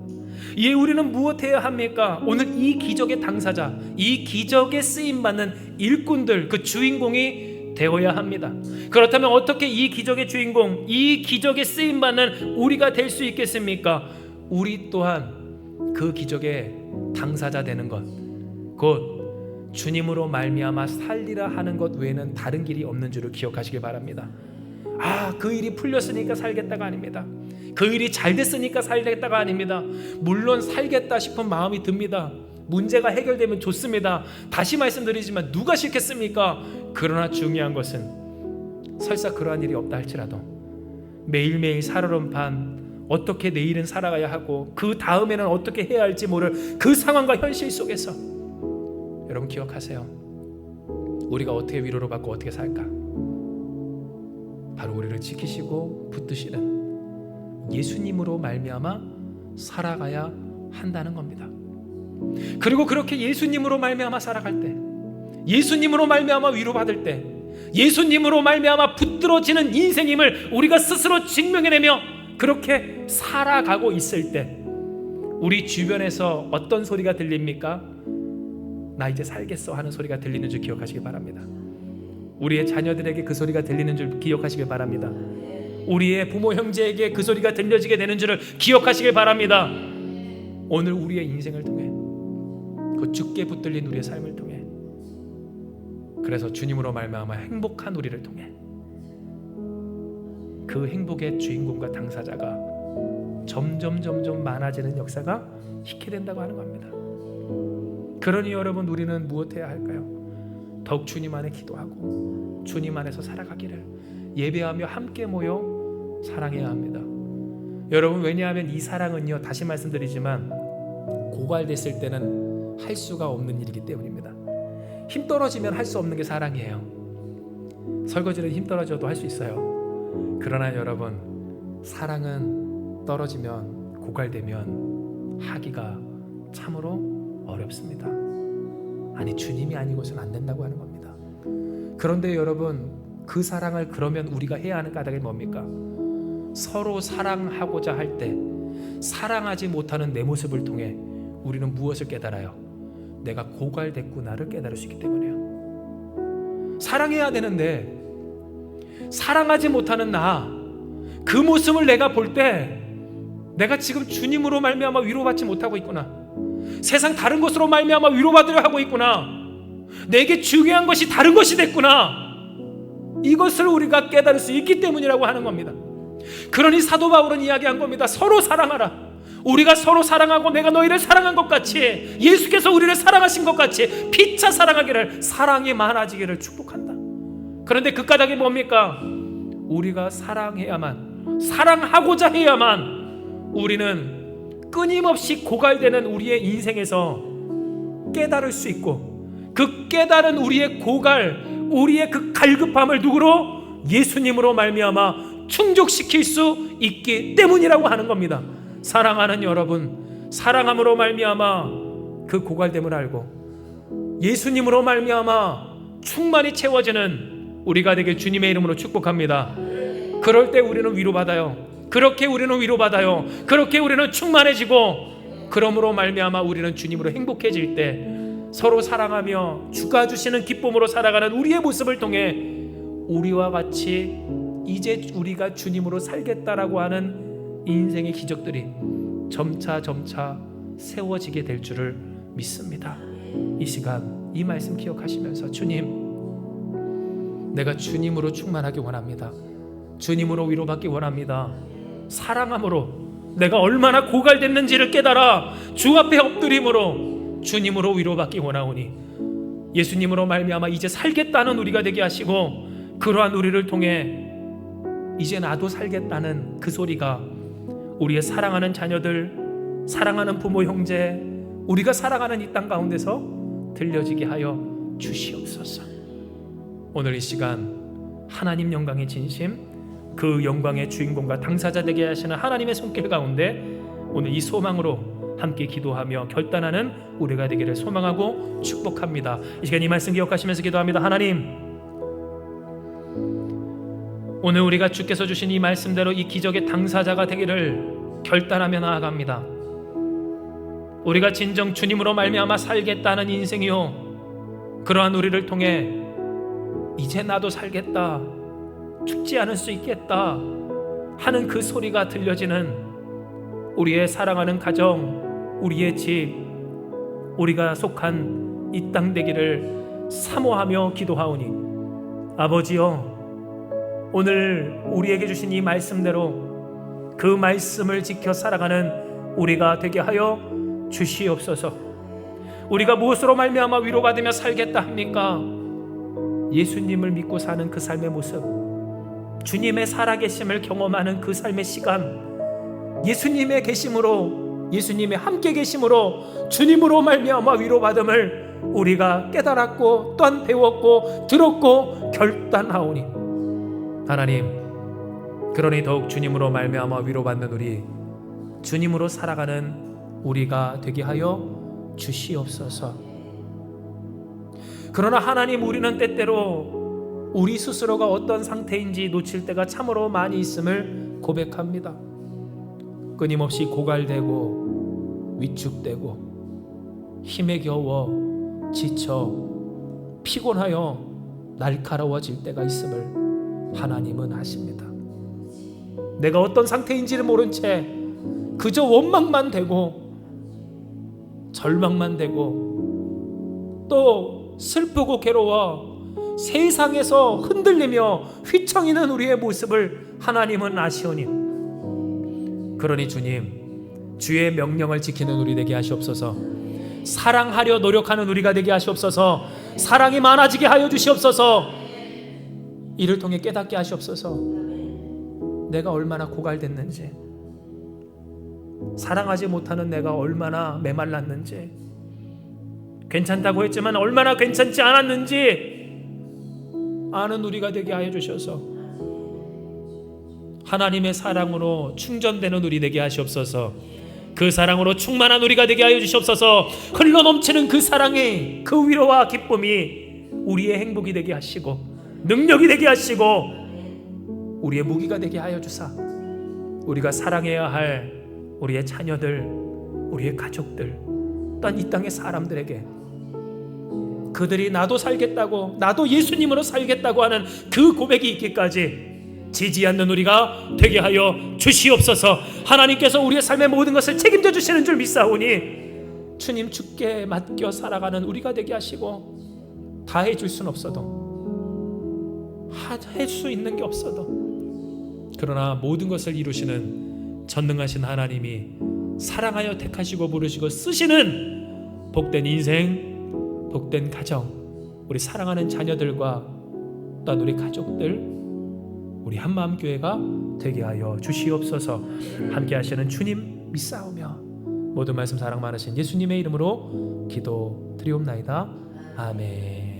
Speaker 1: 이에 우리는 무엇해야 합니까? 오늘 이 기적의 당사자, 이 기적에 쓰임받는 일꾼들, 그 주인공이 되어야 합니다. 그렇다면 어떻게 이 기적의 주인공, 이 기적에 쓰임받는 우리가 될 수 있겠습니까? 우리 또한 그 기적의 당사자 되는 것, 곧 주님으로 말미암아 살리라 하는 것 외에는 다른 길이 없는 줄을 기억하시길 바랍니다. 그 일이 풀렸으니까 살겠다가 아닙니다. 그 일이 잘 됐으니까 살겠다가 아닙니다. 물론 살겠다 싶은 마음이 듭니다. 문제가 해결되면 좋습니다. 다시 말씀드리지만 누가 싫겠습니까? 그러나 중요한 것은 설사 그러한 일이 없다 할지라도 매일매일 살얼음판 어떻게 내일은 살아가야 하고 그 다음에는 어떻게 해야 할지 모를 그 상황과 현실 속에서 여러분 기억하세요. 우리가 어떻게 위로를 받고 어떻게 살까? 바로 우리를 지키시고 붙드시는 예수님으로 말미암아 살아가야 한다는 겁니다. 그리고 그렇게 예수님으로 말미암아 살아갈 때, 예수님으로 말미암아 위로받을 때, 예수님으로 말미암아 붙들어지는 인생임을 우리가 스스로 증명해내며 그렇게 살아가고 있을 때 우리 주변에서 어떤 소리가 들립니까? 나 이제 살겠어 하는 소리가 들리는 줄 기억하시기 바랍니다. 우리의 자녀들에게 그 소리가 들리는 줄 기억하시길 바랍니다. 우리의 부모 형제에게 그 소리가 들려지게 되는 줄을 기억하시길 바랍니다. 오늘 우리의 인생을 통해 그 주께 붙들린 우리의 삶을 통해, 그래서 주님으로 말미암아 행복한 우리를 통해 그 행복의 주인공과 당사자가 점점 많아지는 역사가 있게 된다고 하는 겁니다. 그러니 여러분, 우리는 무엇해야 할까요? 더욱 주님 안에 기도하고 주님 안에서 살아가기를, 예배하며 함께 모여 사랑해야 합니다. 여러분, 왜냐하면 이 사랑은요, 다시 말씀드리지만 고갈됐을 때는 할 수가 없는 일이기 때문입니다. 힘 떨어지면 할 수 없는 게 사랑이에요. 설거지는 힘 떨어져도 할 수 있어요. 그러나 여러분, 사랑은 떨어지면, 고갈되면 하기가 참으로 어렵습니다. 아니, 주님이 아니고서는 안 된다고 하는 겁니다. 그런데 여러분, 그 사랑을 그러면 우리가 해야 하는 까닭이 뭡니까? 서로 사랑하고자 할 때 사랑하지 못하는 내 모습을 통해 우리는 무엇을 깨달아요? 내가 고갈됐구나를 깨달을 수 있기 때문이에요. 사랑해야 되는데 사랑하지 못하는 나, 그 모습을 내가 볼 때 내가 지금 주님으로 말미암아 위로받지 못하고 있구나, 세상 다른 것으로 말미암아 위로받으려 하고 있구나, 내게 중요한 것이 다른 것이 됐구나, 이것을 우리가 깨달을 수 있기 때문이라고 하는 겁니다. 그러니 사도 바울은 이야기한 겁니다. 서로 사랑하라. 우리가 서로 사랑하고 내가 너희를 사랑한 것 같이, 예수께서 우리를 사랑하신 것 같이 피차 사랑하기를, 사랑이 많아지기를 축복한다. 그런데 그 까닭이 뭡니까? 우리가 사랑해야만 사랑하고자 해야만 우리는 끊임없이 고갈되는 우리의 인생에서 깨달을 수 있고, 그 깨달은 우리의 고갈, 우리의 그 갈급함을 누구로? 예수님으로 말미암아 충족시킬 수 있기 때문이라고 하는 겁니다. 사랑하는 여러분, 사랑함으로 말미암아 그 고갈됨을 알고 예수님으로 말미암아 충만히 채워지는 우리가 되길 주님의 이름으로 축복합니다. 그럴 때 우리는 위로받아요. 그렇게 우리는 위로받아요. 그렇게 우리는 충만해지고, 그러므로 말미암아 우리는 주님으로 행복해질 때 서로 사랑하며 주가 주시는 기쁨으로 살아가는 우리의 모습을 통해 우리와 같이 이제 우리가 주님으로 살겠다라고 하는 인생의 기적들이 점차 세워지게 될 줄을 믿습니다. 이 시간 이 말씀 기억하시면서, 주님, 내가 주님으로 충만하기 원합니다. 주님으로 위로받기 원합니다. 사랑함으로 내가 얼마나 고갈됐는지를 깨달아 주 앞에 엎드림으로 주님으로 위로받기 원하오니, 예수님으로 말미암아 이제 살겠다는 우리가 되게 하시고, 그러한 우리를 통해 이제 나도 살겠다는 그 소리가 우리의 사랑하는 자녀들, 사랑하는 부모 형제, 우리가 살아가는 이 땅 가운데서 들려지게 하여 주시옵소서. 오늘 이 시간 하나님 영광의 진심, 그 영광의 주인공과 당사자 되게 하시는 하나님의 손길 가운데 오늘 이 소망으로 함께 기도하며 결단하는 우리가 되기를 소망하고 축복합니다. 이 시간 이 말씀 기억하시면서 기도합니다. 하나님, 오늘 우리가 주께서 주신 이 말씀대로 이 기적의 당사자가 되기를 결단하며 나아갑니다. 우리가 진정 주님으로 말미암아 살겠다는 인생이요, 그러한 우리를 통해 이제 나도 살겠다, 죽지 않을 수 있겠다 하는 그 소리가 들려지는 우리의 사랑하는 가정, 우리의 집, 우리가 속한 이 땅 되기를 사모하며 기도하오니, 아버지여, 오늘 우리에게 주신 이 말씀대로 그 말씀을 지켜 살아가는 우리가 되게 하여 주시옵소서. 우리가 무엇으로 말미암아 위로받으며 살겠다 합니까? 예수님을 믿고 사는 그 삶의 모습, 주님의 살아계심을 경험하는 그 삶의 시간, 예수님의 계심으로, 예수님의 함께 계심으로 주님으로 말미암아 위로받음을 우리가 깨달았고 또한 배웠고 들었고 결단하오니, 하나님, 그러니 더욱 주님으로 말미암아 위로받는 우리, 주님으로 살아가는 우리가 되게 하여 주시옵소서. 그러나 하나님, 우리는 때때로 우리 스스로가 어떤 상태인지 놓칠 때가 참으로 많이 있음을 고백합니다. 끊임없이 고갈되고 위축되고 힘에 겨워 지쳐 피곤하여 날카로워질 때가 있음을 하나님은 아십니다. 내가 어떤 상태인지를 모른 채 그저 원망만 되고 절망만 되고 또 슬프고 괴로워 세상에서 흔들리며 휘청이는 우리의 모습을 하나님은 아시오니, 그러니 주님, 주의 명령을 지키는 우리 되게 하시옵소서. 사랑하려 노력하는 우리가 되게 하시옵소서. 사랑이 많아지게 하여 주시옵소서. 이를 통해 깨닫게 하시옵소서. 내가 얼마나 고갈됐는지, 사랑하지 못하는 내가 얼마나 메말랐는지, 괜찮다고 했지만 얼마나 괜찮지 않았는지 아는 우리가 되게 하여 주셔서 하나님의 사랑으로 충전되는 우리 되게 하시옵소서. 그 사랑으로 충만한 우리가 되게 하여 주시옵소서. 흘러넘치는 그 사랑의 그 위로와 기쁨이 우리의 행복이 되게 하시고 능력이 되게 하시고 우리의 무기가 되게 하여 주사, 우리가 사랑해야 할 우리의 자녀들, 우리의 가족들, 또한 이 땅의 사람들에게 그들이 나도 살겠다고, 나도 예수님으로 살겠다고 하는 그 고백이 있기까지 지지 않는 우리가 되게 하여 주시옵소서. 하나님께서 우리의 삶의 모든 것을 책임져 주시는 줄 믿사오니, 주님, 주께 맡겨 살아가는 우리가 되게 하시고, 다 해줄 수는 없어도, 할 수 있는 게 없어도, 그러나 모든 것을 이루시는 전능하신 하나님이 사랑하여 택하시고 부르시고 쓰시는 복된 인생, 복된 가정, 우리 사랑하는 자녀들과 또한 우리 가족들, 우리 한마음교회가 되게 하여 주시옵소서. 함께 하시는 주님 믿사오며 모든 말씀 사랑 많으신 예수님의 이름으로 기도드리옵나이다. 아멘.